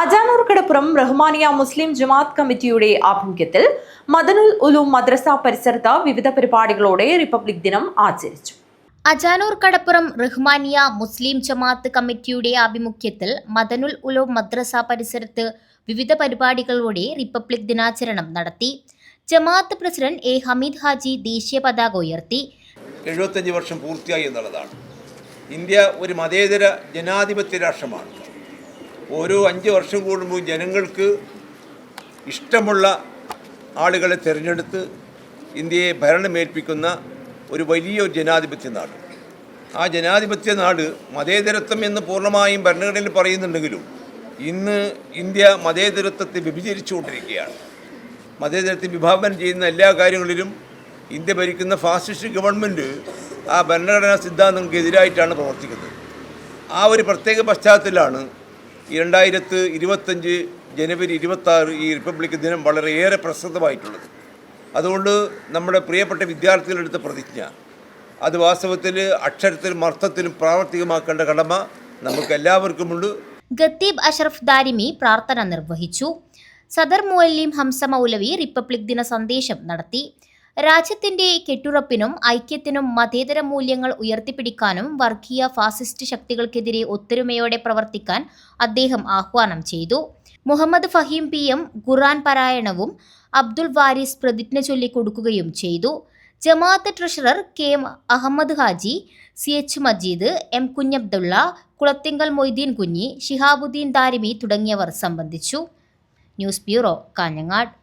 അജാനൂർ കടപ്പുറം റഹ്മാനിയ മുസ്ലിം ജമാഅത്ത് കമ്മിറ്റിയുടെ ആഭിമുഖ്യത്തിൽ മദനുൽ ഉലൂം മദ്രസ പരിസരത്ത് വിവിധ പരിപാടികളോടെ റിപ്പബ്ലിക് ദിനം ആചരിച്ചു. അജാനൂർ കടപ്പുറം റഹ്മാനിയ മുസ്ലിം ജമാഅത്ത് കമ്മിറ്റിയുടെ ആഭിമുഖ്യത്തിൽ മദനുൽ ഉലൂം മദ്രസ പരിസരത്ത് വിവിധ പരിപാടികളോടെ റിപ്പബ്ലിക് ദിനാചരണം നടത്തി. ജമാഅത്ത് പ്രസിഡന്റ് എ ഹമീദ് ഹാജി ദേശീയ പതാക ഉയർത്തി. 75 വർഷം പൂർത്തിയായി എന്നുള്ളതാണ്. ഇന്ത്യ ഒരു മതേതര ജനാധിപത്യ രാഷ്ട്രമാണ്. ഓരോ 5 വർഷം കൂടുമ്പോൾ ജനങ്ങൾക്ക് ഇഷ്ടമുള്ള ആളുകളെ തിരഞ്ഞെടുത്ത് ഇന്ത്യയെ ഭരണമേൽപ്പിക്കുന്ന ഒരു വലിയ ജനാധിപത്യ നാട്. ആ ജനാധിപത്യ നാട് മതേതരത്വം എന്ന് പൂർണ്ണമായും ഭരണഘടനയിൽ പറയുന്നുണ്ടെങ്കിലും ഇന്ന് ഇന്ത്യ മതേതരത്വത്തെ വിഭജിച്ചുകൊണ്ടിരിക്കുകയാണ്. മതേതരത്തെ വിഭാവനം ചെയ്യുന്ന എല്ലാ കാര്യങ്ങളിലും ഇന്ത്യ ഭരിക്കുന്ന ഫാസിസ്റ്റ് ഗവൺമെൻറ് ആ ഭരണഘടനാ സിദ്ധാന്തങ്ങൾക്കെതിരായിട്ടാണ് പ്രവർത്തിക്കുന്നത്. ആ ഒരു പ്രത്യേക പശ്ചാത്തലത്തിലാണ് 2025 ജനുവരി 26 ഈ റിപ്പബ്ലിക് ദിനം വളരെയേറെ പ്രസിദ്ധമായിട്ടുള്ളത്. അതുകൊണ്ട് നമ്മുടെ പ്രിയപ്പെട്ട വിദ്യാർത്ഥികളെടുത്ത പ്രതിജ്ഞ അത് വാസ്തവത്തിൽ അക്ഷരത്തിലും അർത്ഥത്തിലും പ്രാവർത്തികമാക്കേണ്ട കടമ നമുക്ക് എല്ലാവർക്കുമുണ്ട്. ഖത്തീബ് അഷ്റഫ് ദാരിമി പ്രാർത്ഥന നിർവഹിച്ചു. സദർ മുഅല്ലിം ഹംസ മൗലവി റിപ്പബ്ലിക് ദിന സന്ദേശം നടത്തി. രാജ്യത്തിന്റെ കെട്ടുറപ്പിനും ഐക്യത്തിനും മതേതര മൂല്യങ്ങൾ ഉയർത്തിപ്പിടിക്കാനും വർഗീയ ഫാസിസ്റ്റ് ശക്തികൾക്കെതിരെ ഒത്തൊരുമയോടെ പ്രവർത്തിക്കാൻ അദ്ദേഹം ആഹ്വാനം ചെയ്തു. മുഹമ്മദ് ഫഹീം PM ഖുർആൻ പാരായണവും അബ്ദുൽ വാരിസ് പ്രതിജ്ഞ ചൊല്ലിക്കൊടുക്കുകയും ചെയ്തു. ജമാഅത്ത് treasurer KM Ahammed Haji, CH Majeed, M Kunhabdulla, Kulathingal Moideen Kunhi, Shihabuddeen Darimi തുടങ്ങിയവർ സംബന്ധിച്ചു. News bureau, Kanhangad.